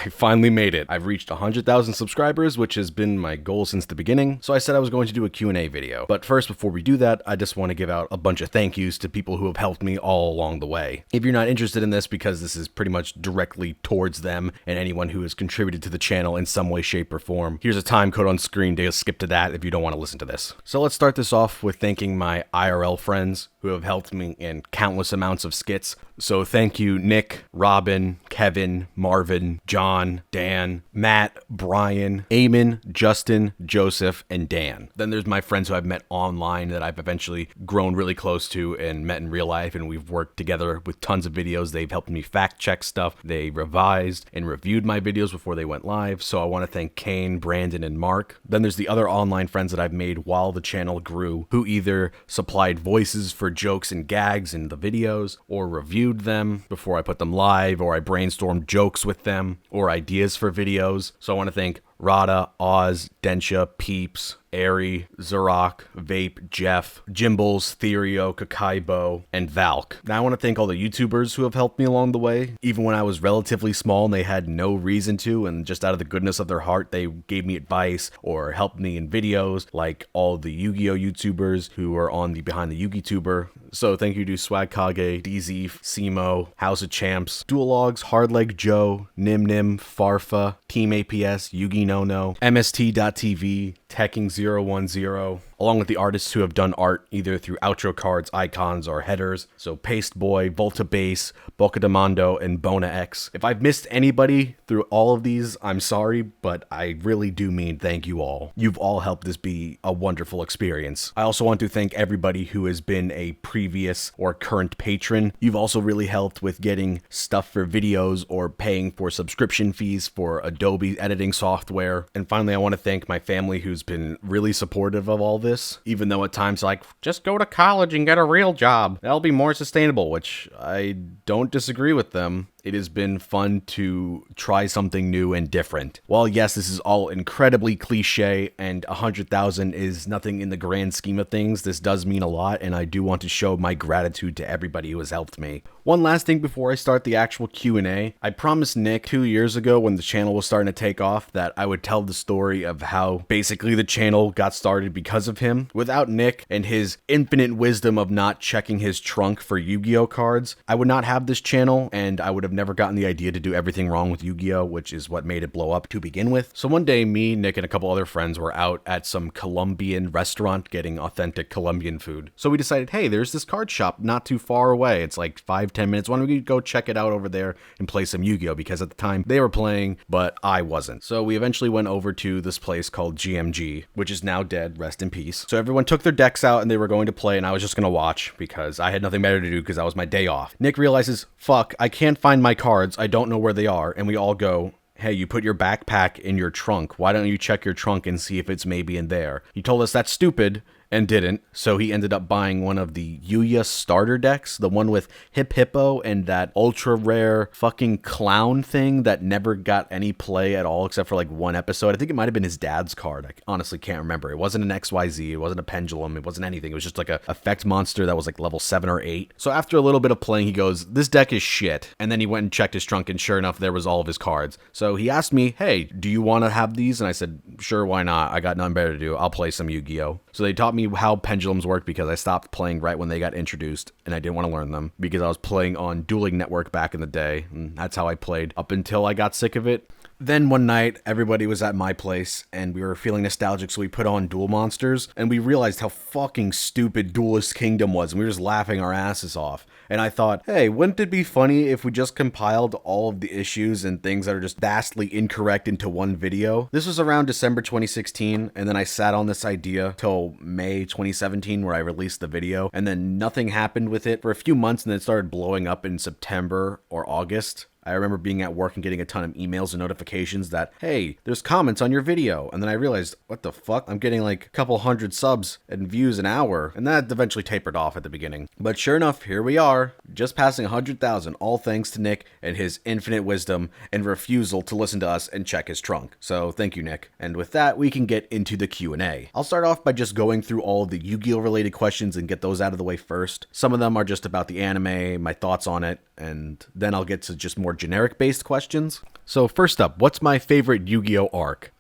I finally made it. I've reached 100,000 subscribers, which has been my goal since the beginning, so I said I was going to do a Q&A video. But first, before we do that, I just want to give out a bunch of thank yous to people who have helped me all along the way. If you're not interested in this, because this is pretty much directly towards them and anyone who has contributed to the channel in some way, shape, or form, here's a time code on screen to skip to that if you don't want to listen to this. So let's start this off with thanking my IRL friends who have helped me in countless amounts of skits. So thank you, Nick, Robin, Kevin, Marvin, John, Dan, Matt, Brian, Eamon, Justin, Joseph, and Dan. Then there's my friends who I've met online that I've eventually grown really close to and met in real life, and we've worked together with tons of videos. They've helped me fact check stuff. They revised and reviewed my videos before they went live. So I want to thank Kane, Brandon, and Mark. Then there's the other online friends that I've made while the channel grew, who either supplied voices for jokes and gags in the videos, or reviewed them before I put them live, or I brainstormed jokes with them, or ideas for videos. So I want to thank Rada, Oz, Densha, Peeps, Airy, Zurok, Vape, Jeff, Jimbles, Therio, Kakaibo, and Valk. Now I want to thank all the YouTubers who have helped me along the way. Even when I was relatively small and they had no reason to, and just out of the goodness of their heart, they gave me advice or helped me in videos, like all the Yu-Gi-Oh! YouTubers who are on the Behind the Yugi Tuber. So thank you to Swag Kage, DZ, Simo, House of Champs, Dualogs, Hardleg Joe, Nim Nim, Farfa, Team APS, Yugi No No, MST.TV, Tekking010, along with the artists who have done art either through outro cards, icons, or headers. So Paste Boy, Volta Base, Boca de Mondo, and Bona X. If I've missed anybody through all of these, I'm sorry, but I really do mean thank you all. You've all helped this be a wonderful experience. I also want to thank everybody who has been a previous or current patron. You've also really helped with getting stuff for videos or paying for subscription fees for Adobe editing software. And finally, I want to thank my family who's been really supportive of all this, even though at times like, just go to college and get a real job. That'll be more sustainable, which I don't disagree with them. It has been fun to try something new and different. While yes, this is all incredibly cliche and 100,000 is nothing in the grand scheme of things, this does mean a lot, and I do want to show my gratitude to everybody who has helped me. One last thing before I start the actual Q&A. I promised Nick 2 years ago when the channel was starting to take off that I would tell the story of how basically the channel got started because of him. Without Nick and his infinite wisdom of not checking his trunk for Yu-Gi-Oh cards, I would not have this channel, and I would have never gotten the idea to do everything wrong with Yu-Gi-Oh, which is what made it blow up to begin with. So one day, me, Nick, and a couple other friends were out at some Colombian restaurant getting authentic Colombian food. So we decided, hey, there's this card shop not too far away. It's like 5-10 minutes. Why don't we go check it out over there and play some Yu-Gi-Oh? Because at the time they were playing, but I wasn't. So we eventually went over to this place called GMG, which is now dead, rest in peace. So everyone took their decks out and they were going to play, and I was just going to watch because I had nothing better to do because that was my day off. Nick realizes, fuck, I can't find my cards. I don't know where they are. And we all go, hey, you put your backpack in your trunk. Why don't you check your trunk and see if it's maybe in there? He told us that's stupid and didn't, so he ended up buying one of the Yuya starter decks, the one with Hip Hippo and that ultra rare fucking clown thing that never got any play at all except for like one episode. I think it might have been his dad's card. I honestly can't remember. It wasn't an XYZ, it wasn't a pendulum, it wasn't anything. It was just like a effect monster that was like level 7 or 8. So after a little bit of playing, he goes, this deck is shit. And then he went and checked his trunk, and sure enough, there was all of his cards. So he asked me, hey, do you want to have these? And I said, sure, why not? I got nothing better to do. I'll play some Yu-Gi-Oh. So they taught me how pendulums work because I stopped playing right when they got introduced, and I didn't want to learn them because I was playing on Dueling Network back in the day, and that's how I played up until I got sick of it. Then one night, everybody was at my place, and we were feeling nostalgic, so we put on Duel Monsters, and we realized how fucking stupid Duelist Kingdom was, and we were just laughing our asses off. And I thought, hey, wouldn't it be funny if we just compiled all of the issues and things that are just vastly incorrect into one video? This was around December 2016, and then I sat on this idea till May 2017 where I released the video, and then nothing happened with it for a few months, and then it started blowing up in September or August. I remember being at work and getting a ton of emails and notifications that, hey, there's comments on your video. And then I realized, what the fuck? I'm getting like a couple hundred subs and views an hour. And that eventually tapered off at the beginning. But sure enough, here we are, just passing 100,000, all thanks to Nick and his infinite wisdom and refusal to listen to us and check his trunk. So thank you, Nick. And with that, we can get into the Q&A. I'll start off by just going through all of the Yu-Gi-Oh related questions and get those out of the way first. Some of them are just about the anime, my thoughts on it, and then I'll get to just more generic-based questions. So first up, what's my favorite Yu-Gi-Oh arc?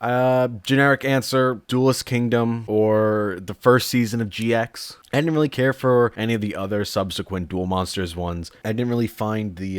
Generic answer, Duelist Kingdom or the first season of GX. I didn't really care for any of the other subsequent Duel Monsters ones. I didn't really find the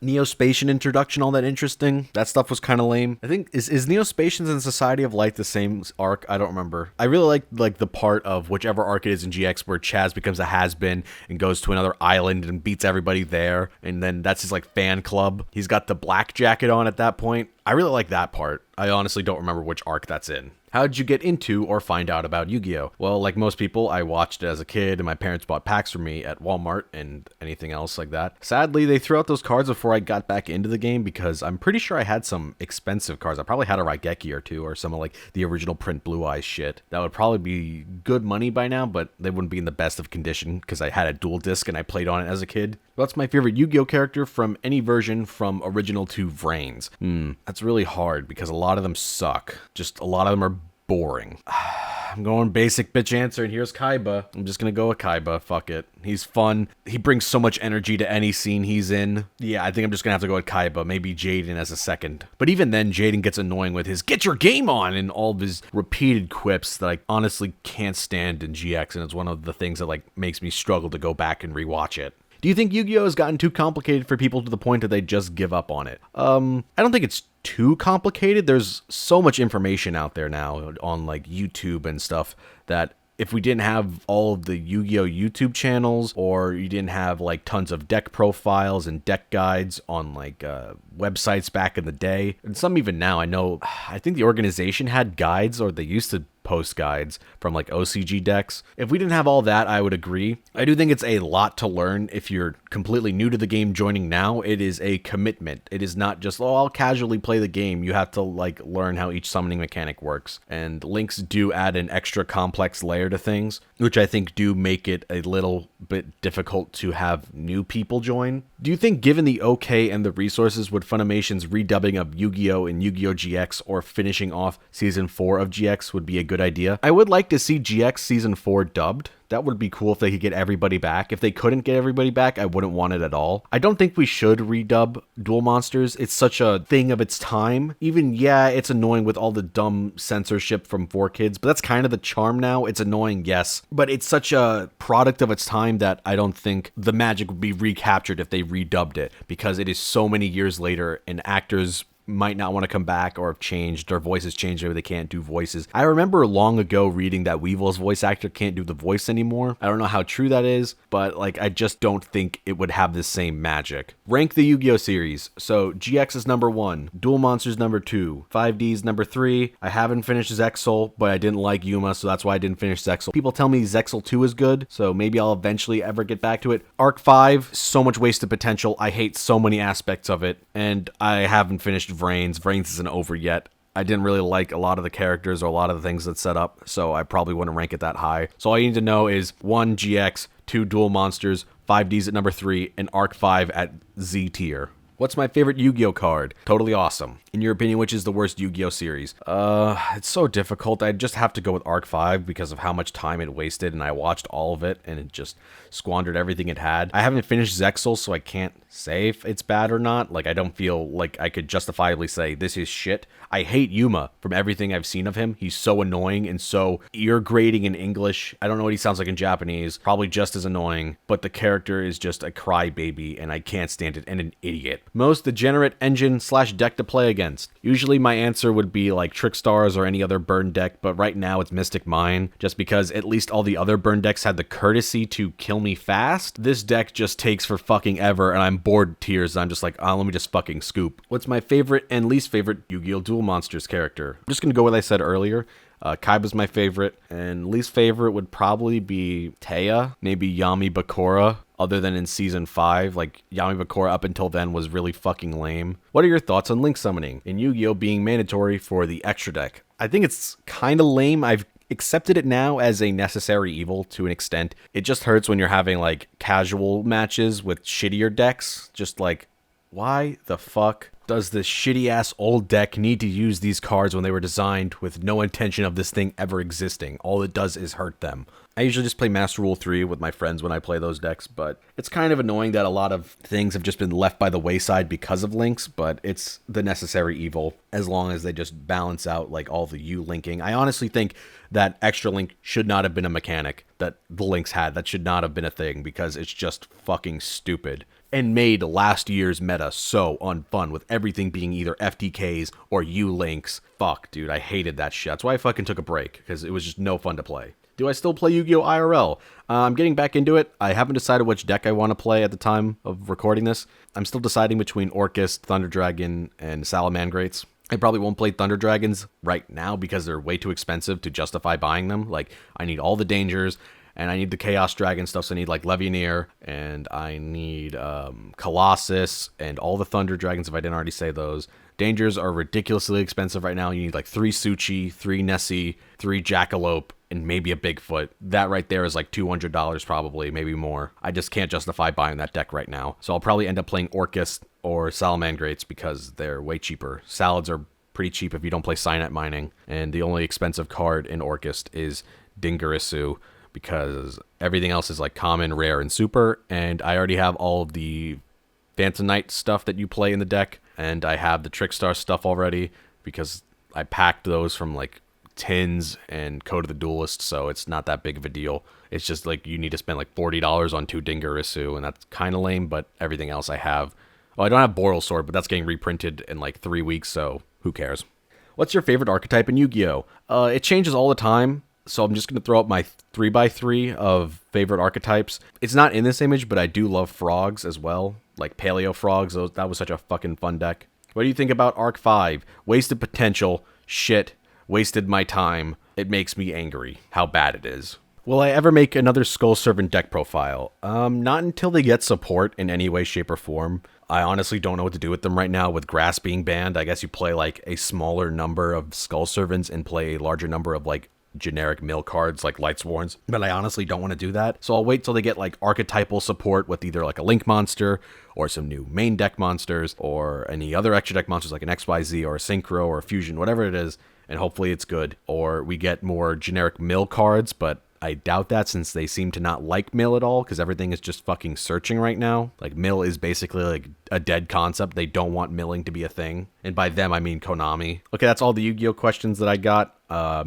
Neospatian introduction all that interesting. That stuff was kind of lame. I think, is Neospatians and Society of Light the same arc? I don't remember. I really like the part of whichever arc it is in GX where Chaz becomes a has-been and goes to another island and beats everybody there. And then that's his like fan club. He's got the black jacket on at that point. I really like that part. I honestly don't remember which arc that's in. How did you get into or find out about Yu-Gi-Oh? Well, like most people, I watched it as a kid and my parents bought packs for me at Walmart and anything else like that. Sadly, they threw out those cards before I got back into the game because I'm pretty sure I had some expensive cards. I probably had a Raigeki or two or some of like the original print Blue Eyes shit. That would probably be good money by now, but they wouldn't be in the best of condition because I had a dual disc and I played on it as a kid. That's my favorite Yu-Gi-Oh character from any version from original to Vrains. That's really hard because a lot of them suck. Just a lot of them are boring. I'm going basic bitch answer, and here's Kaiba. I'm just gonna go with Kaiba. Fuck it. He's fun. He brings so much energy to any scene he's in. Yeah, I think I'm just gonna have to go with Kaiba. Maybe Jaden as a second. But even then, Jaden gets annoying with his "get your game on" and all of his repeated quips that I honestly can't stand in GX, and it's one of the things that like makes me struggle to go back and rewatch it. Do you think Yu-Gi-Oh has gotten too complicated for people to the point that they just give up on it? I don't think it's too complicated. There's so much information out there now on like YouTube and stuff that if we didn't have all of the Yu-Gi-Oh YouTube channels, or you didn't have like tons of deck profiles and deck guides on like websites back in the day, and some even now, I think the organization had guides, or they used to post guides from like OCG decks. If we didn't have all that, I would agree. I do think it's a lot to learn if you're completely new to the game joining now. It is a commitment. It is not just, oh, I'll casually play the game. You have to like learn how each summoning mechanic works. And links do add an extra complex layer to things, which I think do make it a little bit difficult to have new people join. Do you think given the okay and the resources, would Funimation's redubbing of Yu-Gi-Oh! And Yu-Gi-Oh! GX or finishing off Season 4 of GX would be a good idea? I would like to see GX Season 4 dubbed. That would be cool if they could get everybody back. If they couldn't get everybody back, I wouldn't want it at all. I don't think we should redub Duel Monsters. It's such a thing of its time. Even, yeah, it's annoying with all the dumb censorship from 4Kids, but that's kind of the charm now. It's annoying, yes, but it's such a product of its time that I don't think the magic would be recaptured if they redubbed it, because it is so many years later and actors might not want to come back or have changed, or voices changed, maybe they can't do voices. I remember long ago reading that Weevil's voice actor can't do the voice anymore. I don't know how true that is, but like I just don't think it would have the same magic. Rank the Yu-Gi-Oh series. So GX is number 1, Duel Monsters number 2, 5D's number 3. I haven't finished Zexal, but I didn't like Yuma, so that's why I didn't finish Zexal. People tell me Zexal 2 is good, so maybe I'll eventually ever get back to it. Arc 5, so much wasted potential. I hate so many aspects of it, and I haven't finished Vrains. Vrains isn't over yet. I didn't really like a lot of the characters or a lot of the things that set up, so I probably wouldn't rank it that high. So all you need to know is 1 GX, 2 Duel Monsters, 5D's at number 3, and Arc 5 at Z tier. What's my favorite Yu-Gi-Oh card? Totally awesome. In your opinion, which is the worst Yu-Gi-Oh series? It's so difficult. I just have to go with Arc 5 because of how much time it wasted, and I watched all of it, and it just squandered everything it had. I haven't finished Zexal, so I can't say if it's bad or not. Like, I don't feel like I could justifiably say this is shit. I hate Yuma from everything I've seen of him. He's so annoying and so ear-grating in English. I don't know what he sounds like in Japanese. Probably just as annoying, but the character is just a crybaby, and I can't stand it, and an idiot. Most degenerate engine/deck to play against. Usually my answer would be like Trickstars or any other burn deck, but right now it's Mystic Mine, just because at least all the other burn decks had the courtesy to kill me fast. This deck just takes for fucking ever, and I'm bored to tears. I'm just like, oh, let me just fucking scoop. What's my favorite and least favorite Yu-Gi-Oh! Duel Monsters character? I'm just gonna go with what I said earlier. Kaiba's my favorite, and least favorite would probably be Taya, maybe Yami Bakura, other than in Season 5. Like, Yami Bakura up until then was really fucking lame. What are your thoughts on Link Summoning in Yu-Gi-Oh! Being mandatory for the extra deck? I think it's kind of lame. I've accepted it now as a necessary evil to an extent. It just hurts when you're having, like, casual matches with shittier decks. Just like, why the fuck Does this shitty ass old deck need to use these cards when they were designed with no intention of this thing ever existing? All it does is hurt them. I usually just play Master Rule 3 with my friends when I play those decks, but it's kind of annoying that a lot of things have just been left by the wayside because of links, but it's the necessary evil as long as they just balance out like all the U linking. I honestly think that extra link should not have been a mechanic that the links had. That should not have been a thing because it's just fucking stupid and made last year's meta so unfun with everything being either FTKs or U links. Fuck, dude, I hated that shit. That's why I fucking took a break because it was just no fun to play. Do I still play Yu-Gi-Oh! IRL? I'm getting back into it. I haven't decided which deck I want to play at the time of recording this. I'm still deciding between Orcust, Thunder Dragon, and Salamangrates. I probably won't play Thunder Dragons right now because they're way too expensive to justify buying them. Like, I need all the dangers, and I need the Chaos Dragon stuff, so I need, like, Levianeer, and I need Colossus, and all the Thunder Dragons, if I didn't already say those. Dangers are ridiculously expensive right now. You need, like, 3 Suchi, 3 Nessie, 3 Jackalope, and maybe a Bigfoot. That right there is like $200 probably, maybe more. I just can't justify buying that deck right now. So I'll probably end up playing Orcust or Salamangrates because they're way cheaper. Salads are pretty cheap if you don't play Signet Mining. And the only expensive card in Orcust is Dingarasu because everything else is like common, rare, and super. And I already have all of the Phantom Knight stuff that you play in the deck. And I have the Trickstar stuff already because I packed those from like Tins and Code of the Duelist, so it's not that big of a deal. It's just like you need to spend like $40 on 2 Dingarasu, and that's kind of lame, but everything else I have. Well, I don't have Boral Sword, but that's getting reprinted in like 3 weeks, so who cares? What's your favorite archetype in Yu-Gi-Oh? It changes all the time, so I'm just going to throw up my 3x3 of favorite archetypes. It's not in this image, but I do love frogs as well, like Paleo Frogs. That was such a fucking fun deck. What do you think about Arc 5? Wasted potential, shit. Wasted my time. It makes me angry how bad it is. Will I ever make another Skull Servant deck profile? Not until they get support in any way, shape, or form. I honestly don't know what to do with them right now with Grass being banned. I guess you play like a smaller number of Skull Servants and play a larger number of like generic mill cards like Lightsworns, but I honestly don't want to do that. So I'll wait till they get like archetypal support with either like a Link monster or some new main deck monsters or any other extra deck monsters like an XYZ or a Synchro or a Fusion, whatever it is. And hopefully it's good. Or we get more generic mill cards, but I doubt that since they seem to not like mill at all because everything is just fucking searching right now. Like mill is basically like a dead concept. They don't want milling to be a thing. And by them, I mean Konami. Okay, that's all the Yu-Gi-Oh questions that I got.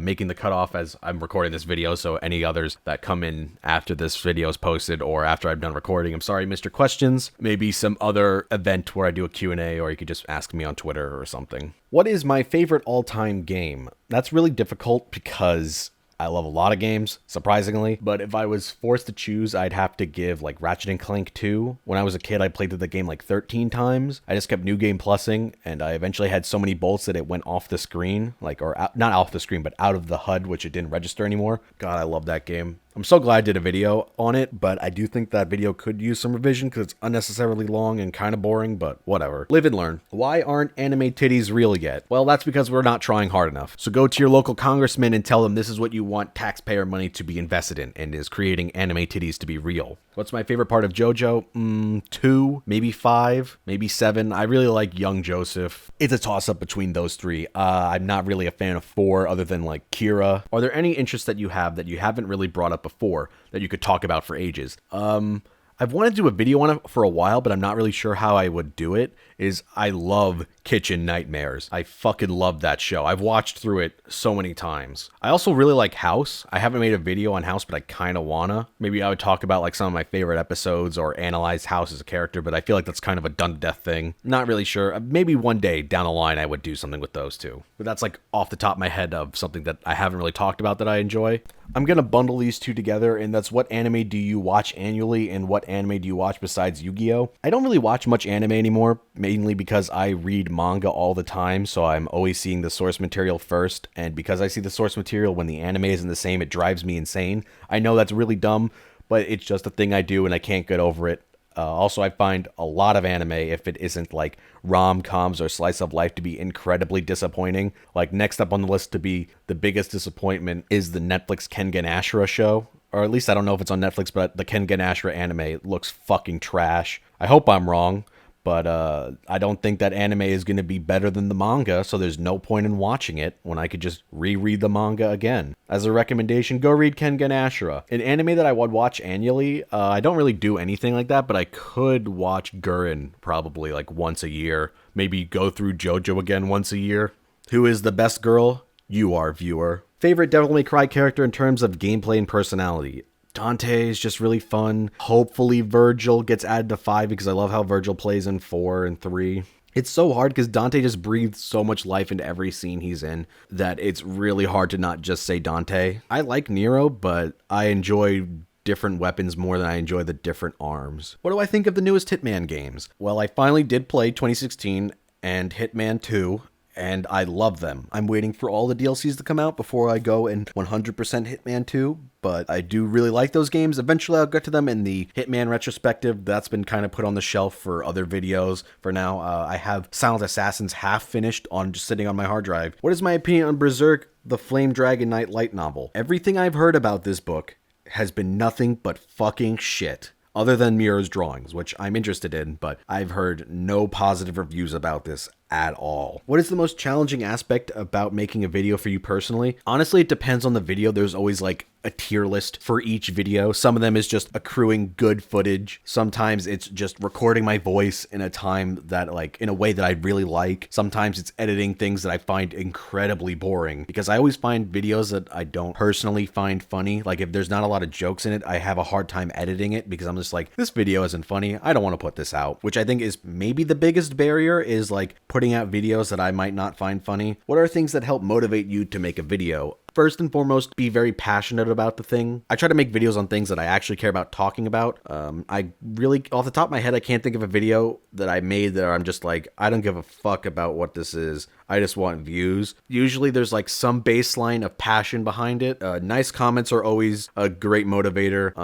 Making the cutoff as I'm recording this video, so any others that come in after this video is posted or after I'm done recording, I'm sorry, Mr. Questions. Maybe some other event where I do a Q&A, or you could just ask me on Twitter or something. What is my favorite all-time game? That's really difficult because I love a lot of games, surprisingly, but if I was forced to choose, I'd have to give like Ratchet and Clank 2. When I was a kid, I played through the game like 13 times. I just kept New Game Plussing, and I eventually had so many bolts that it went off the screen, like, or out, not off the screen, but out of the HUD, which it didn't register anymore. God, I love that game. I'm so glad I did a video on it, but I do think that video could use some revision because it's unnecessarily long and kind of boring, but whatever. Live and learn. Why aren't anime titties real yet? Well, that's because we're not trying hard enough. So go to your local congressman and tell them this is what you want taxpayer money to be invested in, and is creating anime titties to be real. What's my favorite part of JoJo? 2, maybe 5, maybe 7. I really like Young Joseph. It's a toss-up between those 3. I'm not really a fan of 4 other than like Kira. Are there any interests that you have that you haven't really brought up before that you could talk about for ages? I've wanted to do a video on it for a while, but I'm not really sure how I would do it. I love Kitchen Nightmares. I fucking love that show. I've watched through it so many times. I also really like House. I haven't made a video on House, but I kind of wanna. Maybe I would talk about like some of my favorite episodes or analyze House as a character, but I feel like that's kind of a done to death thing. Not really sure. Maybe one day down the line I would do something with those two. But that's like off the top of my head of something that I haven't really talked about that I enjoy. I'm gonna bundle these two together, and that's what anime do you watch annually and what anime do you watch besides Yu-Gi-Oh? I don't really watch much anime anymore, mainly because I read manga all the time, so I'm always seeing the source material first, and because I see the source material when the anime isn't the same, it drives me insane. I know that's really dumb, but it's just a thing I do and I can't get over it. Also, I find a lot of anime, if it isn't like rom-coms or slice of life, to be incredibly disappointing. Like next up on the list to be the biggest disappointment is the Netflix Kengan Ashura show. Or at least I don't know if it's on Netflix, but the Kengan Ashura anime looks fucking trash. I hope I'm wrong, but I don't think that anime is going to be better than the manga, so there's no point in watching it when I could just reread the manga again. As a recommendation, go read Kengan Ashura, an anime that I would watch annually. I don't really do anything like that, but I could watch Gurren probably like once a year. Maybe go through JoJo again once a year. Who is the best girl? You are, viewer. Favorite Devil May Cry character in terms of gameplay and personality? Dante is just really fun. Hopefully Virgil gets added to 5 because I love how Virgil plays in 4 and 3. It's so hard because Dante just breathes so much life into every scene he's in that it's really hard to not just say Dante. I like Nero, but I enjoy different weapons more than I enjoy the different arms. What do I think of the newest Hitman games? Well, I finally did play 2016 and Hitman 2, and I love them. I'm waiting for all the DLCs to come out before I go and 100% Hitman 2, but I do really like those games. Eventually I'll get to them in the Hitman retrospective. That's been kind of put on the shelf for other videos. For now, I have Silent Assassins half finished on just sitting on my hard drive. What is my opinion on Berserk, the Flame Dragon Knight light novel? Everything I've heard about this book has been nothing but fucking shit. Other than Miro's drawings, which I'm interested in, but I've heard no positive reviews about this at all. What is the most challenging aspect about making a video for you personally? Honestly, it depends on the video. There's always like a tier list for each video. Some of them is just accruing good footage. Sometimes it's just recording my voice in a time that like in a way that I really like. Sometimes it's editing things that I find incredibly boring because I always find videos that I don't personally find funny. Like if there's not a lot of jokes in it, I have a hard time editing it because I'm just like, this video isn't funny. I don't want to put this out, which I think is maybe the biggest barrier is like putting out videos that I might not find funny. What are things that help motivate you to make a video? First and foremost, be very passionate about the thing. I try to make videos on things that I actually care about talking about. I really, off the top of my head, I can't think of a video that I made that I'm just like, I don't give a fuck about what this is. I just want views. Usually there's like some baseline of passion behind it. Nice comments are always a great motivator.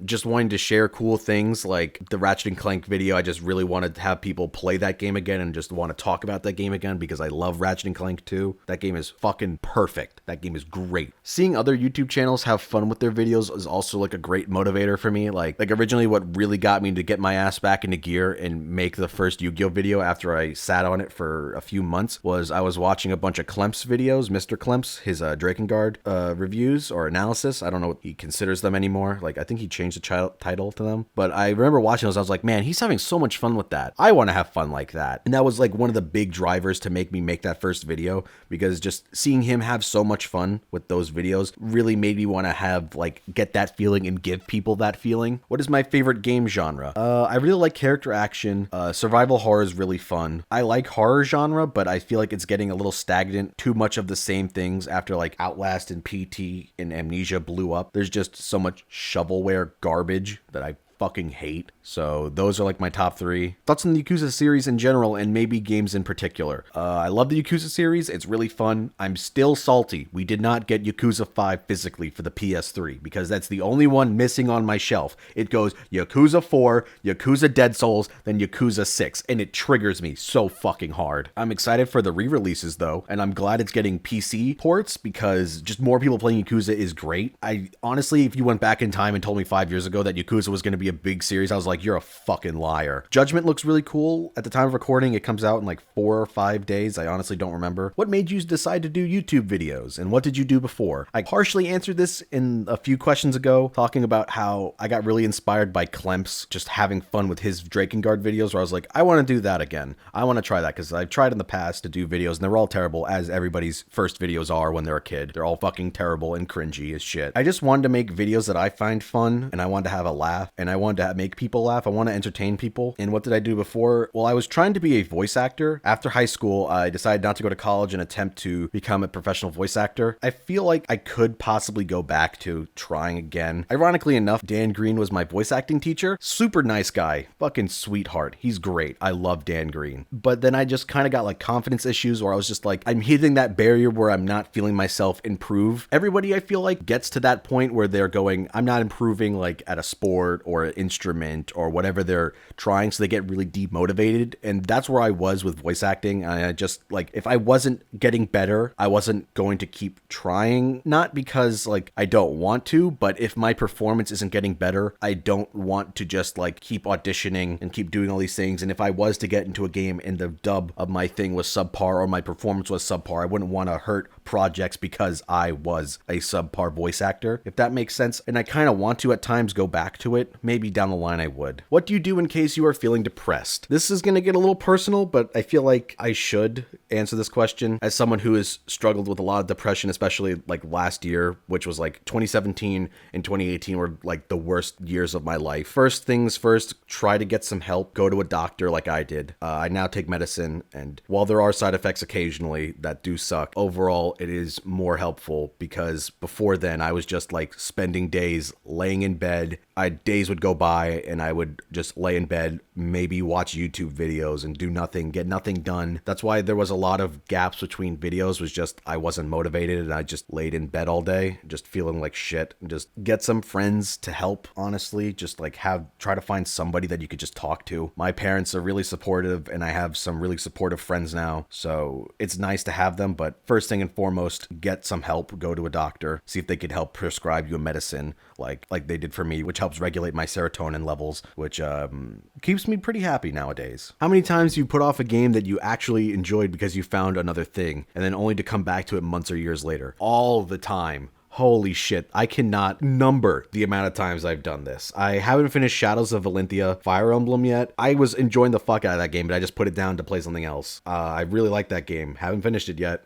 Just wanting to share cool things like the Ratchet & Clank video. I just really wanted to have people play that game again and just want to talk about that game again because I love Ratchet & Clank 2. That game is fucking perfect. That game is great. Seeing other YouTube channels have fun with their videos is also like a great motivator for me. Like originally what really got me to get my ass back into gear and make the first Yu-Gi-Oh video after I sat on it for a few months was I was watching a bunch of Klemps videos, Mr. Klemps, his Drakengard reviews or analysis. I don't know what he considers them anymore. Like I think he changed the title to them. But I remember watching those. I was like, man, he's having so much fun with that. I want to have fun like that. And that was like one of the big drivers to make me make that first video because just seeing him have so much fun with those videos really made me want to have like get that feeling and give people that feeling. What is my favorite game genre? I really like character action. Survival horror is really fun. I like horror genre, but I feel like it's getting a little stagnant. Too much of the same things after like Outlast and PT and Amnesia blew up. There's just so much shovelware garbage that I fucking hate. So those are like my top 3. Thoughts on the Yakuza series in general and maybe games in particular. I love the Yakuza series. It's really fun. I'm still salty. We did not get Yakuza 5 physically for the PS3 because that's the only one missing on my shelf. It goes Yakuza 4, Yakuza Dead Souls, then Yakuza 6, and it triggers me so fucking hard. I'm excited for the re-releases though, and I'm glad it's getting PC ports because just more people playing Yakuza is great. I honestly, if you went back in time and told me 5 years ago that Yakuza was going to be a big series, I was like, you're a fucking liar. Judgment looks really cool. At the time of recording, it comes out in like 4 or 5 days. I honestly don't remember. What made you decide to do YouTube videos, and what did you do before? I partially answered this in a few questions ago, talking about how I got really inspired by Klemps just having fun with his Drakengard videos, where I was like, I want to do that again. I want to try that, because I've tried in the past to do videos, and they're all terrible, as everybody's first videos are when they're a kid. They're all fucking terrible and cringy as shit. I just wanted to make videos that I find fun, and I wanted to have a laugh, and I wanted to make people laugh. I want to entertain people. And what did I do before? Well, I was trying to be a voice actor. After high school, I decided not to go to college and attempt to become a professional voice actor. I feel like I could possibly go back to trying again. Ironically enough, Dan Green was my voice acting teacher. Super nice guy. Fucking sweetheart. He's great. I love Dan Green. But then I just kind of got like confidence issues where I was just like, I'm hitting that barrier where I'm not feeling myself improve. Everybody, I feel like, gets to that point where they're going, I'm not improving like at a sport or an instrument or whatever they're trying, so they get really demotivated. And that's where I was with voice acting. I just, like, if I wasn't getting better, I wasn't going to keep trying. Not because, like, I don't want to, but if my performance isn't getting better, I don't want to just, like, keep auditioning and keep doing all these things. And if I was to get into a game and the dub of my thing was subpar or my performance was subpar, I wouldn't want to hurt projects because I was a subpar voice actor, if that makes sense. And I kind of want to at times go back to it. Maybe down the line I would. What do you do in case you are feeling depressed? This is going to get a little personal, but I feel like I should answer this question as someone who has struggled with a lot of depression, especially like last year, which was like 2017 and 2018 were like the worst years of my life. First things first, try to get some help. Go to a doctor like I did. I now take medicine, and while there are side effects occasionally that do suck, overall it is more helpful, because before then I was just like spending days laying in bed. Days would go by and I would just lay in bed, maybe watch YouTube videos and do nothing, get nothing done. That's why there was a lot of gaps between videos, was just I wasn't motivated and I just laid in bed all day, just feeling like shit. Just get some friends to help, honestly. Just like try to find somebody that you could just talk to. My parents are really supportive and I have some really supportive friends now, so it's nice to have them. But first thing and foremost, get some help. Go to a doctor, see if they could help prescribe you a medicine like they did for me, which helps regulate my serotonin levels, which keeps me pretty happy nowadays. How many times you put off a game that you actually enjoyed because you found another thing, and then only to come back to it months or years later? All the time. Holy shit, I cannot number the amount of times I've done this. I haven't finished Shadows of Valentia Fire Emblem yet. I was enjoying the fuck out of that game, but I just put it down to play something else. I really like that game. Haven't finished it yet.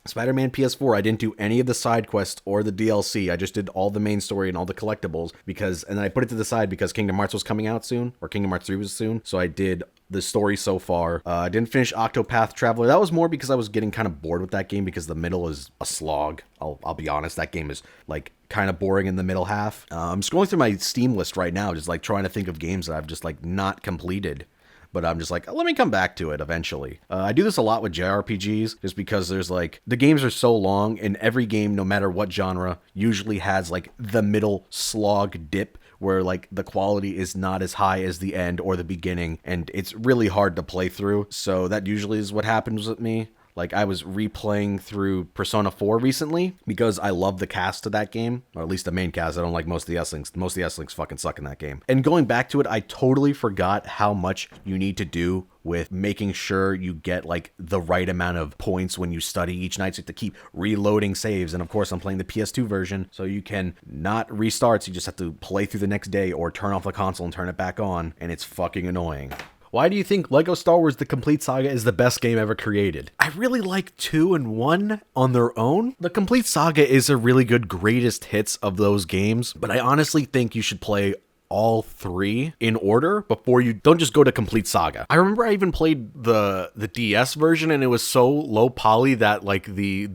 Spider-Man PS4, I didn't do any of the side quests or the DLC. I just did all the main story and all the collectibles, and then I put it to the side because Kingdom Hearts was coming out soon, or Kingdom Hearts 3 was soon, so I did the story so far. I didn't finish Octopath Traveler. That was more because I was getting kind of bored with that game, because the middle is a slog. I'll be honest, that game is like kind of boring in the middle half. I'm scrolling through my Steam list right now, just like trying to think of games that I've just like not completed. But I'm just like, let me come back to it eventually. I do this a lot with JRPGs, just because there's like, the games are so long, and every game, no matter what genre, usually has like the middle slog dip, where like the quality is not as high as the end or the beginning, and it's really hard to play through. So that usually is what happens with me. Like, I was replaying through Persona 4 recently because I love the cast of that game, or at least the main cast. I don't like most of the S-Links. Most of the S-Links fucking suck in that game. And going back to it, I totally forgot how much you need to do with making sure you get like the right amount of points when you study each night. So you have to keep reloading saves. And of course, I'm playing the PS2 version, so you can not restart. So you just have to play through the next day or turn off the console and turn it back on. And it's fucking annoying. Why do you think LEGO Star Wars The Complete Saga is the best game ever created? I really like 2 and 1 on their own. The Complete Saga is a really good greatest hits of those games, but I honestly think you should play all 3 in order before you don't just go to Complete Saga. I remember I even played the DS version, and it was so low poly that like the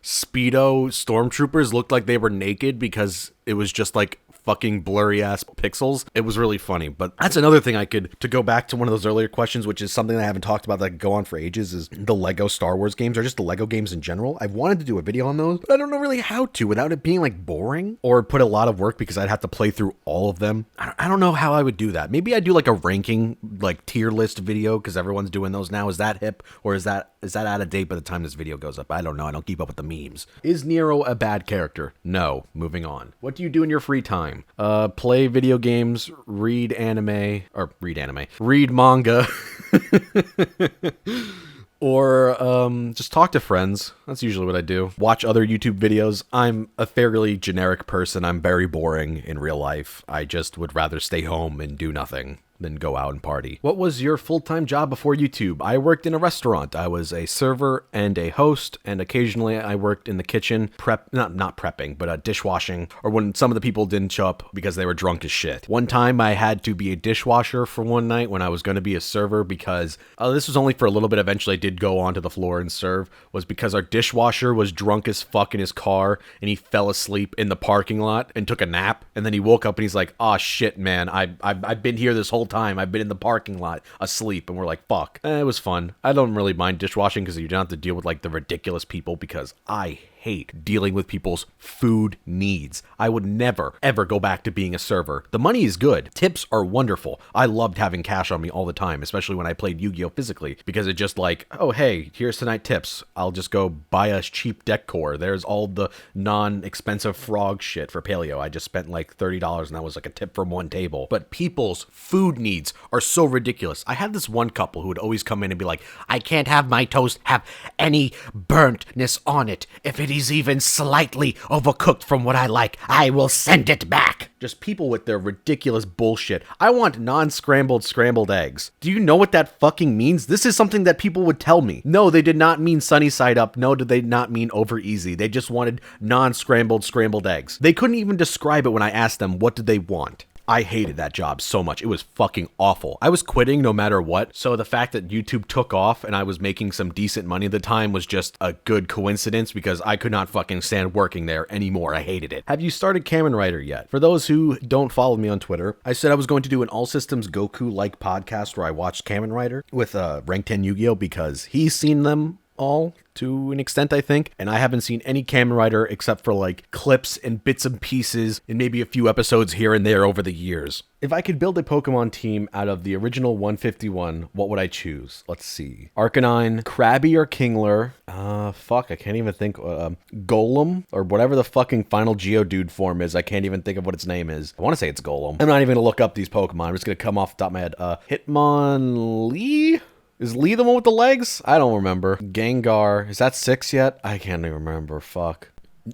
Speedo stormtroopers looked like they were naked because it was just like fucking blurry ass pixels. It was really funny. But that's another thing to go back to one of those earlier questions, which is something that I haven't talked about that I could go on for ages, is the Lego Star Wars games, or just the Lego games in general. I've wanted to do a video on those, but I don't know really how to without it being like boring or put a lot of work, because I'd have to play through all of them. I don't know how I would do that. Maybe I'd do like a ranking, like tier list video, because everyone's doing those now. Is that hip, or is that out of date by the time this video goes up? I don't know. I don't keep up with the memes. Is Nero a bad character? No. Moving on. What do you do in your free time? Play video games, read manga, or just talk to friends. That's usually what I do. Watch other YouTube videos. I'm a fairly generic person. I'm very boring in real life. I just would rather stay home and do nothing than go out and party. What was your full-time job before YouTube? I worked in a restaurant. I was a server and a host, and occasionally I worked in the kitchen, not prepping, but dishwashing, or when some of the people didn't show up because they were drunk as shit. One time I had to be a dishwasher for one night when I was going to be a server, because this was only for a little bit. Eventually I did go onto the floor and serve, was because our dishwasher was drunk as fuck in his car, and he fell asleep in the parking lot and took a nap, and then he woke up and he's like, "Oh shit, man, I've been here this whole time. I've been in the parking lot asleep, and we're like, fuck. It was fun. I don't really mind dishwashing because you don't have to deal with like the ridiculous people, because I hate dealing with people's food needs. I would never, ever go back to being a server. The money is good. Tips are wonderful. I loved having cash on me all the time, especially when I played Yu-Gi-Oh! Physically, because it just like, oh, hey, here's tonight tips. I'll just go buy a cheap deck core. There's all the non-expensive frog shit for Paleo. I just spent like $30 and that was like a tip from one table. But people's food needs are so ridiculous. I had this one couple who would always come in and be like, I can't have my toast have any burntness on it. If it is even slightly overcooked from what I like, I will send it back. Just people with their ridiculous bullshit. I want non-scrambled scrambled eggs. Do you know what that fucking means? This is something that people would tell me. No, they did not mean sunny side up. No, did they not mean over easy. They just wanted non-scrambled scrambled eggs. They couldn't even describe it when I asked them what did they want. I hated that job so much. It was fucking awful. I was quitting no matter what. So the fact that YouTube took off and I was making some decent money at the time was just a good coincidence, because I could not fucking stand working there anymore. I hated it. Have you started Kamen Rider yet? For those who don't follow me on Twitter, I said I was going to do an All Systems Goku-like podcast where I watched Kamen Rider with Rank 10 Yu-Gi-Oh! Because he's seen them all to an extent, I think, and I haven't seen any Kamen Rider except for like clips and bits and pieces and maybe a few episodes here and there over the years. If I could build a Pokemon team out of the original 151, what would I choose? Let's see. Arcanine, Krabby or Kingler, I can't even think, Golem, or whatever the fucking final Geodude form is. I can't even think of what its name is. I want to say it's Golem. I'm not even gonna look up these Pokemon. I'm just gonna come off the top of my head. Hitmonlee? Is Lee the one with the legs? I don't remember. Gengar. Is that 6 yet? I can't even remember. Fuck.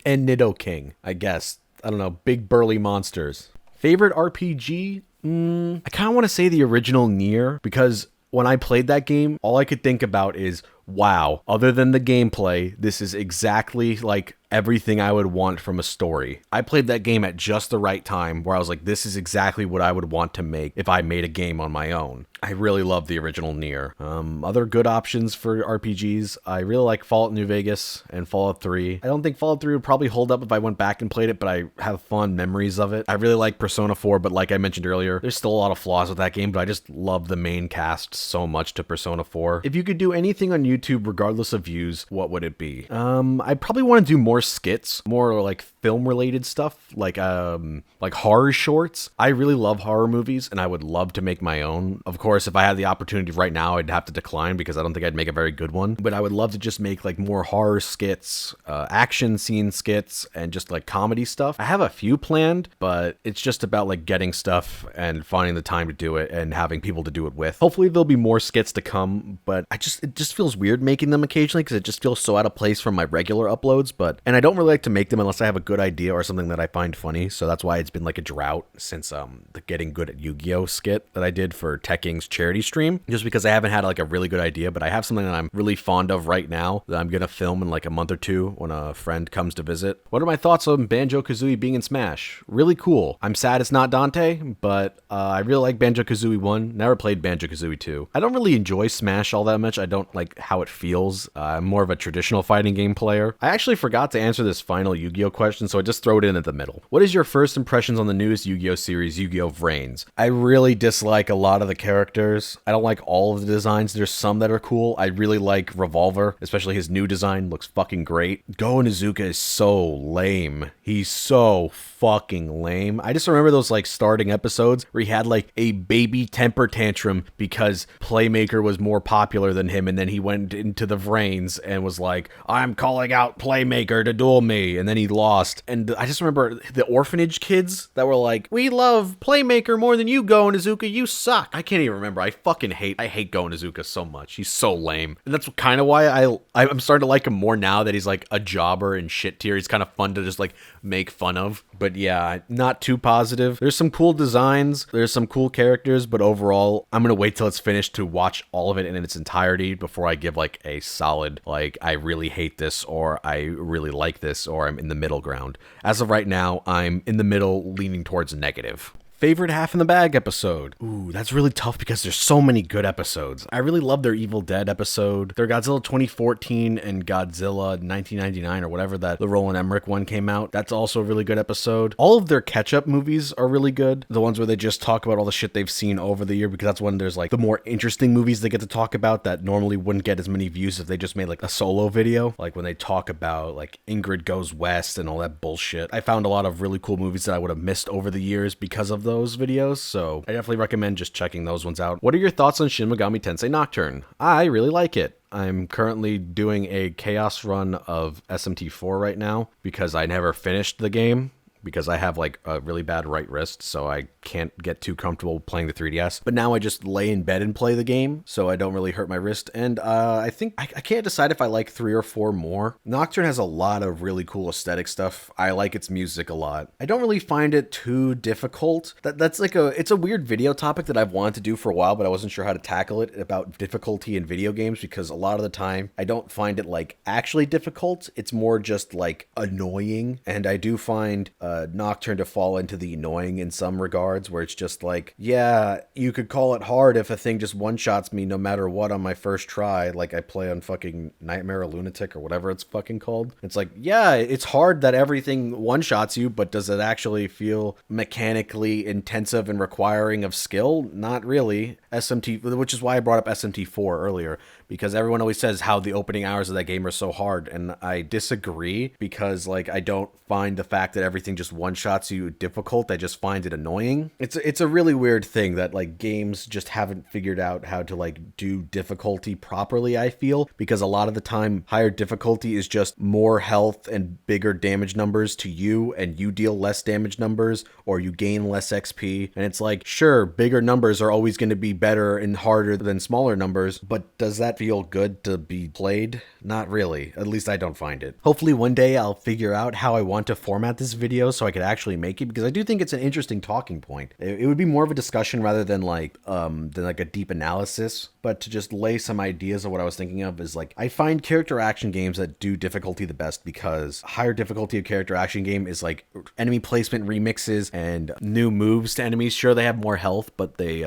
And Nidoking, I guess. I don't know. Big burly monsters. Favorite RPG? I kind of want to say the original Nier, because when I played that game, all I could think about is, wow, other than the gameplay, this is exactly like everything I would want from a story. I played that game at just the right time where I was like, this is exactly what I would want to make if I made a game on my own. I really love the original Nier. Other good options for RPGs, I really like Fallout New Vegas and Fallout 3. I don't think Fallout 3 would probably hold up if I went back and played it, but I have fond memories of it. I really like Persona 4, but like I mentioned earlier, there's still a lot of flaws with that game, but I just love the main cast so much to Persona 4. If you could do anything on YouTube regardless of views, what would it be? I probably want to do more skits, more like film related stuff, like horror shorts. I really love horror movies and I would love to make my own. Of course, if I had the opportunity right now, I'd have to decline because I don't think I'd make a very good one, but I would love to just make like more horror skits, action scene skits, and just like comedy stuff. I have a few planned, but it's just about like getting stuff and finding the time to do it and having people to do it with. Hopefully there'll be more skits to come, but it just feels weird making them occasionally because it just feels so out of place from my regular uploads, and I don't really like to make them unless I have a good idea or something that I find funny, so that's why it's been like a drought since the Getting Good at Yu-Gi-Oh! Skit that I did for Tekking's charity stream, just because I haven't had like a really good idea, but I have something that I'm really fond of right now that I'm gonna film in like a month or two when a friend comes to visit. What are my thoughts on Banjo-Kazooie being in Smash? Really cool. I'm sad it's not Dante, but I really like Banjo-Kazooie 1. Never played Banjo-Kazooie 2. I don't really enjoy Smash all that much. I don't like how it feels. I'm more of a traditional fighting game player. I actually forgot to answer this final Yu-Gi-Oh! Question, so I just throw it in at the middle. What is your first impressions on the newest Yu-Gi-Oh! Series, Yu-Gi-Oh! Vrains? I really dislike a lot of the characters. I don't like all of the designs. There's some that are cool. I really like Revolver, especially his new design looks fucking great. Go Izuka is so lame. He's so fucking lame. I just remember those like starting episodes where he had like a baby temper tantrum because Playmaker was more popular than him, and then he went into the Vrains and was like, I'm calling out Playmaker to duel me, and then he lost. And I just remember the orphanage kids that were like, we love Playmaker more than you, Go Izuka, you suck. I can't even remember. I hate Go Izuka so much. He's so lame. And that's kind of why I'm starting to like him more now that he's like a jobber and shit tier. He's kind of fun to just like make fun of. But yeah, not too positive. There's some cool designs. There's some cool characters, but overall, I'm going to wait till it's finished to watch all of it in its entirety before I give like a solid, like, I really hate this or I really like this or I'm in the middle ground. As of right now, I'm in the middle leaning towards negative. Favorite Half in the Bag episode? Ooh, that's really tough because there's so many good episodes. I really love their Evil Dead episode, their Godzilla 2014 and Godzilla 1999 or whatever that the Roland Emmerich one came out. That's also a really good episode. All of their catch-up movies are really good. The ones where they just talk about all the shit they've seen over the year, because that's when there's like the more interesting movies they get to talk about that normally wouldn't get as many views if they just made like a solo video. Like when they talk about like Ingrid Goes West and all that bullshit. I found a lot of really cool movies that I would have missed over the years because of those videos, so I definitely recommend just checking those ones out. What are your thoughts on Shin Megami Tensei Nocturne? I really like it. I'm currently doing a chaos run of SMT4 right now because I never finished the game because I have like a really bad right wrist, so I can't get too comfortable playing the 3DS. But now I just lay in bed and play the game, so I don't really hurt my wrist. And I think I can't decide if I like 3 or 4 more. Nocturne has a lot of really cool aesthetic stuff. I like its music a lot. I don't really find it too difficult. That's like it's a weird video topic that I've wanted to do for a while, but I wasn't sure how to tackle it about difficulty in video games, because a lot of the time I don't find it like actually difficult. It's more just like annoying, and I do find Nocturne to fall into the annoying in some regards, where it's just like, yeah, you could call it hard if a thing just one-shots me no matter what on my first try, like I play on fucking Nightmare or Lunatic or whatever it's fucking called. It's like, yeah, it's hard that everything one-shots you, but does it actually feel mechanically intensive and requiring of skill? Not really. SMT, which is why I brought up SMT4 earlier, because everyone always says how the opening hours of that game are so hard, and I disagree, because like I don't find the fact that everything just one-shots you difficult. I just find it annoying. It's a really weird thing that like games just haven't figured out how to like do difficulty properly, I feel, because a lot of the time higher difficulty is just more health and bigger damage numbers to you, and you deal less damage numbers or you gain less XP, and it's like, sure, bigger numbers are always going to be better and harder than smaller numbers, but does that feel good to be played? Not really. At least I don't find it. Hopefully one day I'll figure out how I want to format this video so I could actually make it, because I do think it's an interesting talking point. It would be more of a discussion rather than like a deep analysis, but to just lay some ideas of what I was thinking of is like, I find character action games that do difficulty the best, because higher difficulty of character action game is like enemy placement remixes and new moves to enemies. Sure, they have more health, but they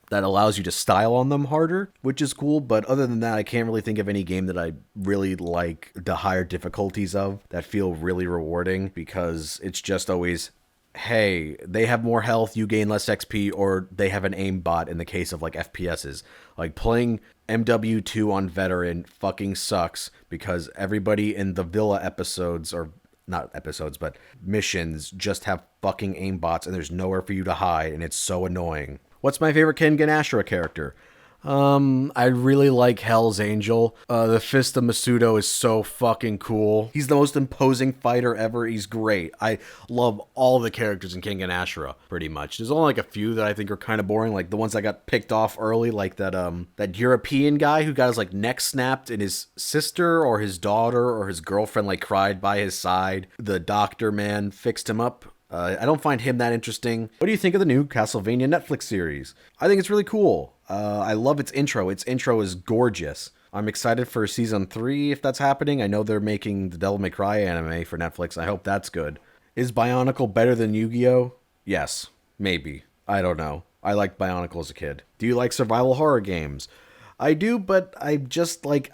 that allows you to style on them harder, which is cool. But other than that, I can't really think of any game that I really like the higher difficulties of that feel really rewarding, because it's just always, hey, they have more health, you gain less XP, or they have an aim bot in the case of like FPSs. Like playing MW2 on Veteran fucking sucks, because everybody in the Villa episodes, or not episodes, but missions, just have fucking aim bots, and there's nowhere for you to hide, and it's so annoying. What's my favorite Kengan Ashura character? I really like Hell's Angel. The Fist of Masudo is so fucking cool. He's the most imposing fighter ever. He's great. I love all the characters in Kengan Ashura, pretty much. There's only like a few that I think are kind of boring, like the ones that got picked off early, like that European guy who got his like neck snapped and his sister or his daughter or his girlfriend like cried by his side. The doctor man fixed him up. I don't find him that interesting. What do you think of the new Castlevania Netflix series? I think it's really cool. I love its intro. Its intro is gorgeous. I'm excited for season 3 if that's happening. I know they're making the Devil May Cry anime for Netflix. I hope that's good. Is Bionicle better than Yu-Gi-Oh? Yes. Maybe. I don't know. I liked Bionicle as a kid. Do you like survival horror games? I do, but I just like...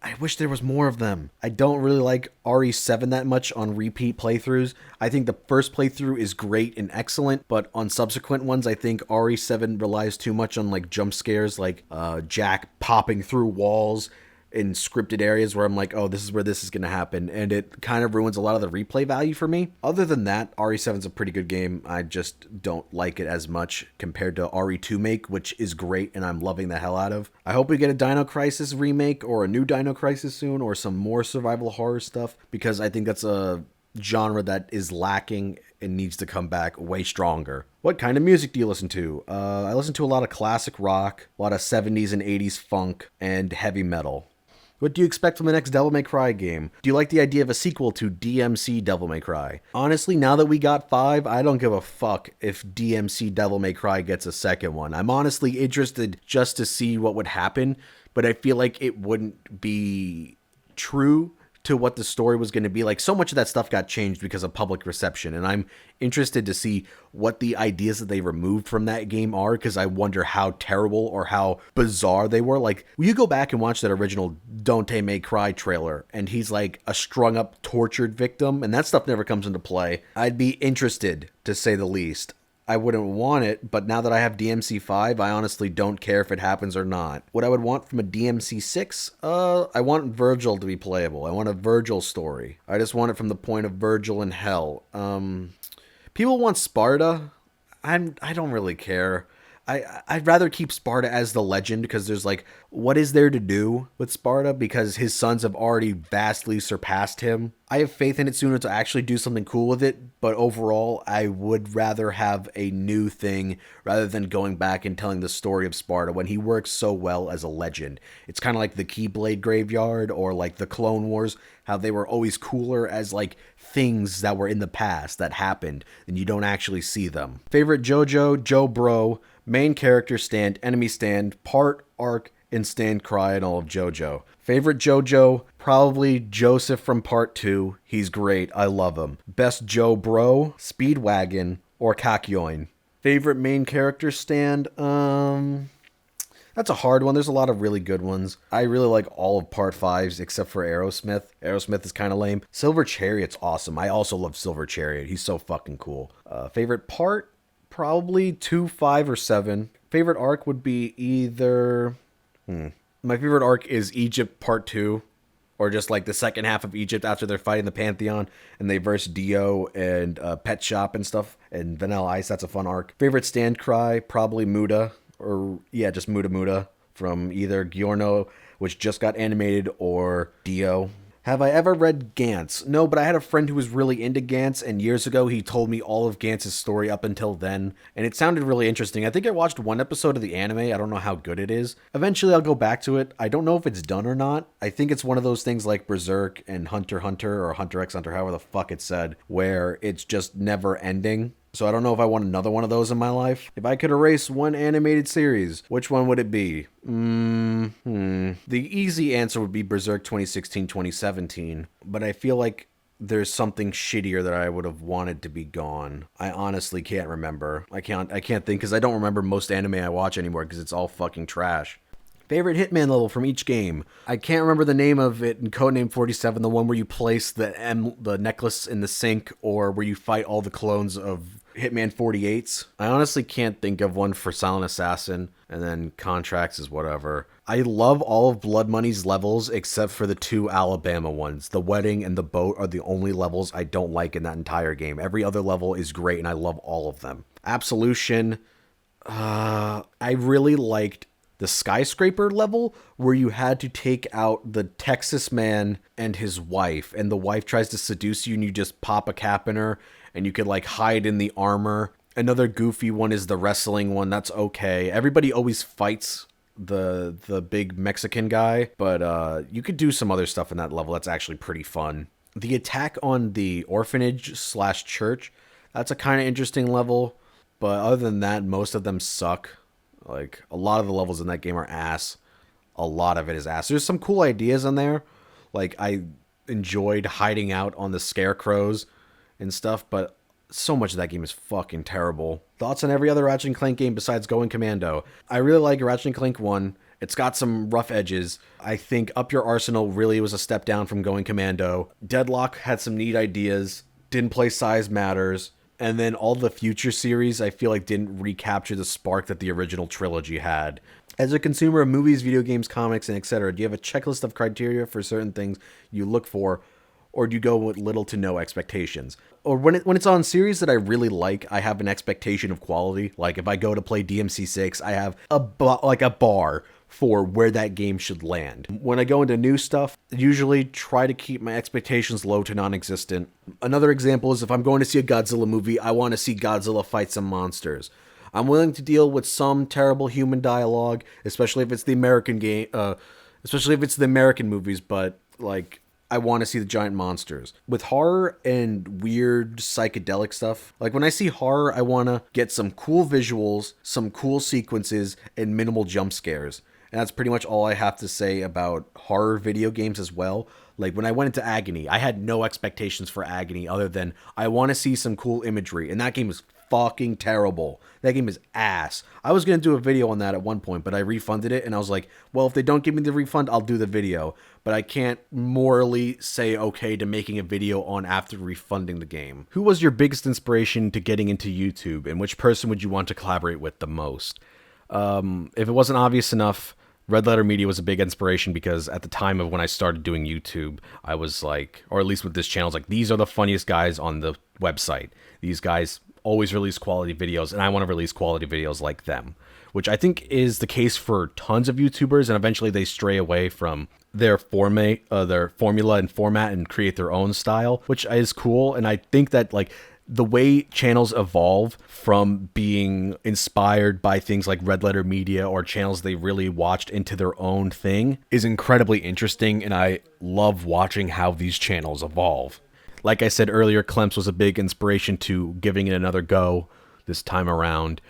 I wish there was more of them. I don't really like RE7 that much on repeat playthroughs. I think the first playthrough is great and excellent, but on subsequent ones, I think RE7 relies too much on like jump scares, like Jack popping through walls in scripted areas where I'm like, oh, this is where this is going to happen, and it kind of ruins a lot of the replay value for me. Other than that, RE7's a pretty good game. I just don't like it as much compared to RE2 Make, which is great and I'm loving the hell out of. I hope we get a Dino Crisis remake or a new Dino Crisis soon, or some more survival horror stuff, because I think that's a genre that is lacking and needs to come back way stronger. What kind of music do you listen to? I listen to a lot of classic rock, a lot of 70s and 80s funk, and heavy metal. What do you expect from the next Devil May Cry game? Do you like the idea of a sequel to DMC Devil May Cry? Honestly, now that we got 5, I don't give a fuck if DMC Devil May Cry gets a second one. I'm honestly interested just to see what would happen, but I feel like it wouldn't be true to what the story was going to be. Like, so much of that stuff got changed because of public reception, and I'm interested to see what the ideas that they removed from that game are, because I wonder how terrible or how bizarre they were. Like, you go back and watch that original Dante May Cry trailer, and he's like a strung up, tortured victim, and that stuff never comes into play. I'd be interested, to say the least. I wouldn't want it, but now that I have DMC5, I honestly don't care if it happens or not. What I would want from a DMC6? I want Virgil to be playable. I want a Virgil story. I just want it from the point of Virgil in hell. People want Sparta. I don't really care. I'd rather keep Sparta as the legend, because there's like, what is there to do with Sparta? Because his sons have already vastly surpassed him. I have faith in Itsuno to actually do something cool with it, but overall, I would rather have a new thing rather than going back and telling the story of Sparta when he works so well as a legend. It's kind of like the Keyblade Graveyard or like the Clone Wars, how they were always cooler as like things that were in the past that happened and you don't actually see them. Favorite JoJo, Joe Bro, main character stand, enemy stand, part, arc, and stand cry in all of JoJo. Favorite JoJo, probably Joseph from Part 2. He's great. I love him. Best Joe Bro, Speedwagon, or Kakyoin. Favorite main character stand, that's a hard one. There's a lot of really good ones. I really like all of Part 5s except for Aerosmith. Aerosmith is kind of lame. Silver Chariot's awesome. I also love Silver Chariot. He's so fucking cool. Favorite part? Probably 2, 5, or 7. Favorite arc would be either... My favorite arc is Egypt Part 2, or just like the second half of Egypt after they're fighting the Pantheon and they verse Dio and Pet Shop and stuff, and Vanilla Ice. That's a fun arc. Favorite stand cry? Probably Muda, or yeah, just Muda Muda from either Giorno, which just got animated, or Dio. Have I ever read Gantz? No, but I had a friend who was really into Gantz, and years ago he told me all of Gantz's story up until then, and it sounded really interesting. I think I watched one episode of the anime. I don't know how good it is. Eventually I'll go back to it. I don't know if it's done or not. I think it's one of those things like Berserk and Hunter x Hunter, or Hunter x Hunter, however the fuck it's said, where it's just never ending. So I don't know if I want another one of those in my life. If I could erase one animated series, which one would it be? The easy answer would be Berserk 2016-2017, but I feel like there's something shittier that I would have wanted to be gone. I honestly can't remember. I can't think, because I don't remember most anime I watch anymore, because it's all fucking trash. Favorite Hitman level from each game. I can't remember the name of it in Codename 47, the one where you place the necklace in the sink, or where you fight all the clones of Hitman 48s. I honestly can't think of one for Silent Assassin, and then Contracts is whatever. I love all of Blood Money's levels except for the 2 Alabama ones. The wedding and the boat are the only levels I don't like in that entire game. Every other level is great, and I love all of them. Absolution. I really liked the skyscraper level, where you had to take out the Texas man and his wife, and the wife tries to seduce you and you just pop a cap in her and you could like hide in the armor. Another goofy one is the wrestling one. That's okay. Everybody always fights the big Mexican guy, but you could do some other stuff in that level that's actually pretty fun. The attack on the orphanage/church, that's a kind of interesting level, but other than that, most of them suck. Like, a lot of the levels in that game are ass. A lot of it is ass. There's some cool ideas in there. Like, I enjoyed hiding out on the scarecrows and stuff, but so much of that game is fucking terrible. Thoughts on every other Ratchet & Clank game besides Going Commando? I really like Ratchet & Clank 1. It's got some rough edges. I think Up Your Arsenal really was a step down from Going Commando. Deadlock had some neat ideas. Didn't play Size Matters. And then all the future series, I feel like, didn't recapture the spark that the original trilogy had. As a consumer of movies, video games, comics, and etc., do you have a checklist of criteria for certain things you look for, or do you go with little to no expectations? Or when it's on series that I really like, I have an expectation of quality. Like, if I go to play DMC6, I have a bar for where that game should land. When I go into new stuff, I usually try to keep my expectations low to non-existent. Another example is if I'm going to see a Godzilla movie, I want to see Godzilla fight some monsters. I'm willing to deal with some terrible human dialogue, especially if it's the American movies, but like, I want to see the giant monsters. With horror and weird psychedelic stuff, like when I see horror, I want to get some cool visuals, some cool sequences, and minimal jump scares. And that's pretty much all I have to say about horror video games as well. Like when I went into Agony, I had no expectations for Agony other than I want to see some cool imagery, and that game is fucking terrible. That game is ass. I was going to do a video on that at one point, but I refunded it, and I was like, well, if they don't give me the refund, I'll do the video. But I can't morally say okay to making a video on after refunding the game. Who was your biggest inspiration to getting into YouTube, and which person would you want to collaborate with the most? If it wasn't obvious enough, Red Letter Media was a big inspiration because at the time of when I started doing YouTube, I was like, or at least with this channel, I was like, these are the funniest guys on the website. These guys always release quality videos, and I want to release quality videos like them, which I think is the case for tons of YouTubers, and eventually they stray away from their formula and format and create their own style, which is cool. And I think that like the way channels evolve from being inspired by things like Red Letter Media or channels they really watched into their own thing is incredibly interesting, and I love watching how these channels evolve. Like I said earlier, Clemps was a big inspiration to giving it another go this time around.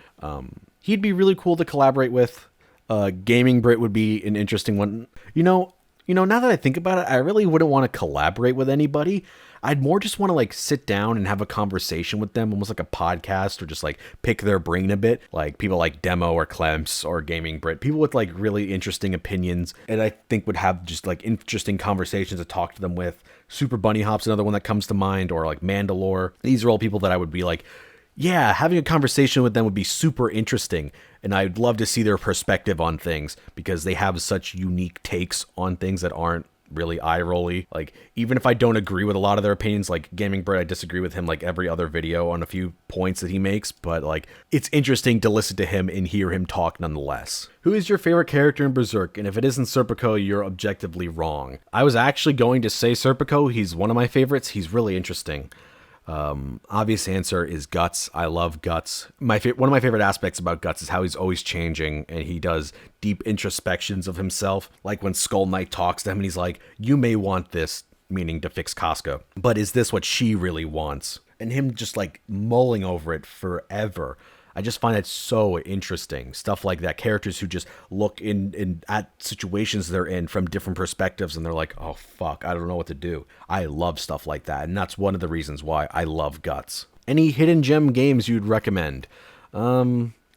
He'd be really cool to collaborate with. Gaming Brit would be an interesting one. You know, now that I think about it, I really wouldn't want to collaborate with anybody. I'd more just want to like sit down and have a conversation with them, almost like a podcast, or just like pick their brain a bit. Like people like Demo or Clemps or Gaming Brit, people with like really interesting opinions, and I think would have just like interesting conversations to talk to them with. Super Bunny Hop's another one that comes to mind, or like Mandalore. These are all people that I would be like, yeah, having a conversation with them would be super interesting, and I'd love to see their perspective on things because they have such unique takes on things that aren't really eye-rolly. Like, even if I don't agree with a lot of their opinions, like Gaming Bird, I disagree with him like every other video on a few points that he makes, but like, it's interesting to listen to him and hear him talk nonetheless. Who is your favorite character in Berserk? And if it isn't Serpico, you're objectively wrong. I was actually going to say Serpico. He's one of my favorites. He's really interesting. Obvious answer is Guts. I love Guts. One of my favorite aspects about Guts is how he's always changing, and he does deep introspections of himself. Like when Skull Knight talks to him and he's like, you may want this, meaning to fix Casca, but is this what she really wants? And him just like mulling over it forever. I just find it so interesting. Stuff like that. Characters who just look in at situations they're in from different perspectives, and they're like, oh, fuck, I don't know what to do. I love stuff like that, and that's one of the reasons why I love Guts. Any hidden gem games you'd recommend?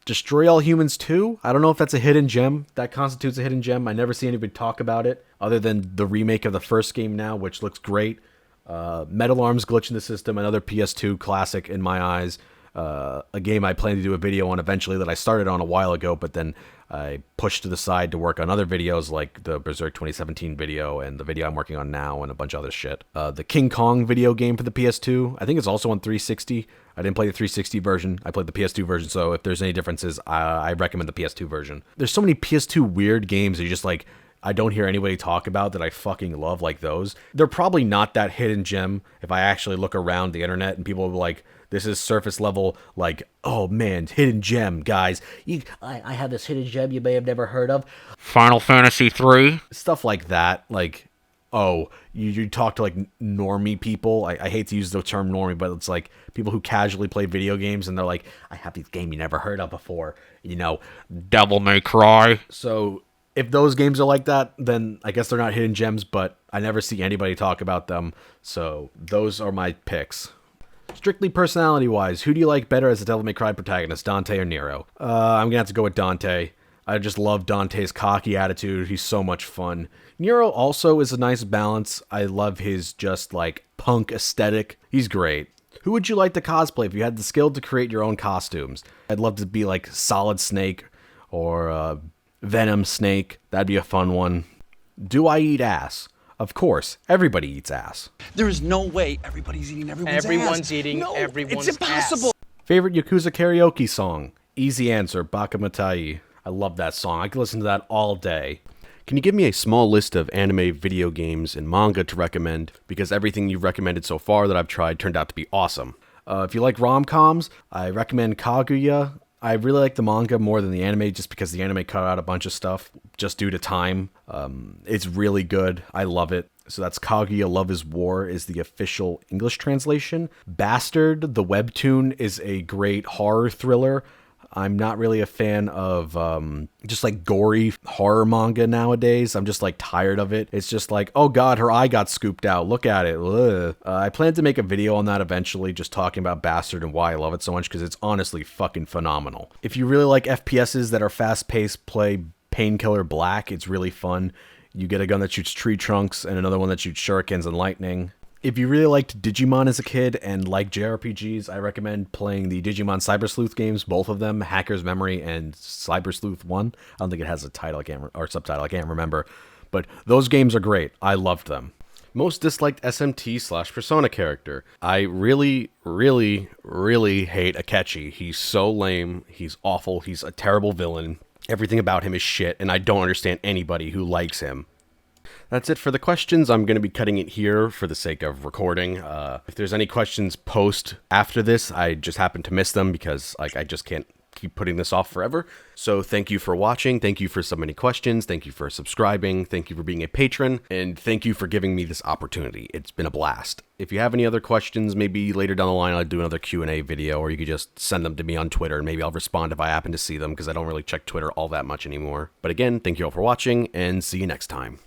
Destroy All Humans 2? I don't know if that's a hidden gem. That constitutes a hidden gem. I never see anybody talk about it, other than the remake of the first game now, which looks great. Metal Arms Glitch in the System, another PS2 classic in my eyes. A game I plan to do a video on eventually that I started on a while ago, but then I pushed to the side to work on other videos like the Berserk 2017 video and the video I'm working on now and a bunch of other shit. The King Kong video game for the PS2, I think it's also on 360. I didn't play the 360 version. I played the PS2 version, so if there's any differences, I recommend the PS2 version. There's so many PS2 weird games that you just like, I don't hear anybody talk about that I fucking love like those. They're probably not that hidden gem if I actually look around the internet and people will be like, this is surface level, like, oh man, hidden gem, guys. I have this hidden gem you may have never heard of. Final Fantasy 3. Stuff like that. Like, oh, you talk to like normie people. I hate to use the term normie, but it's like people who casually play video games and they're like, I have this game you never heard of before. You know, Devil May Cry. So if those games are like that, then I guess they're not hidden gems, but I never see anybody talk about them. So those are my picks. Strictly personality-wise, who do you like better as a Devil May Cry protagonist, Dante or Nero? I'm going to have to go with Dante. I just love Dante's cocky attitude. He's so much fun. Nero also is a nice balance. I love his just, like, punk aesthetic. He's great. Who would you like to cosplay if you had the skill to create your own costumes? I'd love to be, like, Solid Snake or Venom Snake. That'd be a fun one. Do I eat ass? Of course, everybody eats ass. There is no way everybody's eating everyone's ass. Eating no, everyone's it's impossible. ass. Favorite Yakuza karaoke song? Easy answer, Bakamatai. I love that song. I could listen to that all day. Can you give me a small list of anime, video games, and manga to recommend? Because everything you've recommended so far that I've tried turned out to be awesome. If you like rom-coms, I recommend Kaguya. I really like the manga more than the anime just because the anime cut out a bunch of stuff just due to time. It's really good. I love it. So that's Kaguya Love is War is the official English translation. Bastard, the webtoon, is a great horror thriller. I'm not really a fan of just like gory horror manga nowadays. I'm just like tired of it. It's just like, oh god, her eye got scooped out. Look at it. I plan to make a video on that eventually, just talking about Bastard and why I love it so much, because it's honestly fucking phenomenal. If you really like FPSs that are fast-paced, play Painkiller Black. It's really fun. You get a gun that shoots tree trunks and another one that shoots shurikens and lightning. If you really liked Digimon as a kid and like JRPGs, I recommend playing the Digimon Cyber Sleuth games, both of them, Hacker's Memory and Cyber Sleuth 1. I don't think it has a title, or subtitle, I can't remember. But those games are great. I loved them. Most disliked SMT/Persona character. I really, really, really hate Akechi. He's so lame. He's awful. He's a terrible villain. Everything about him is shit, and I don't understand anybody who likes him. That's it for the questions. I'm going to be cutting it here for the sake of recording. If there's any questions post after this, I just happen to miss them because I just can't keep putting this off forever. So thank you for watching. Thank you for so many questions. Thank you for subscribing. Thank you for being a patron. And thank you for giving me this opportunity. It's been a blast. If you have any other questions, maybe later down the line I'll do another Q&A video, or you could just send them to me on Twitter and maybe I'll respond if I happen to see them, because I don't really check Twitter all that much anymore. But again, thank you all for watching and see you next time.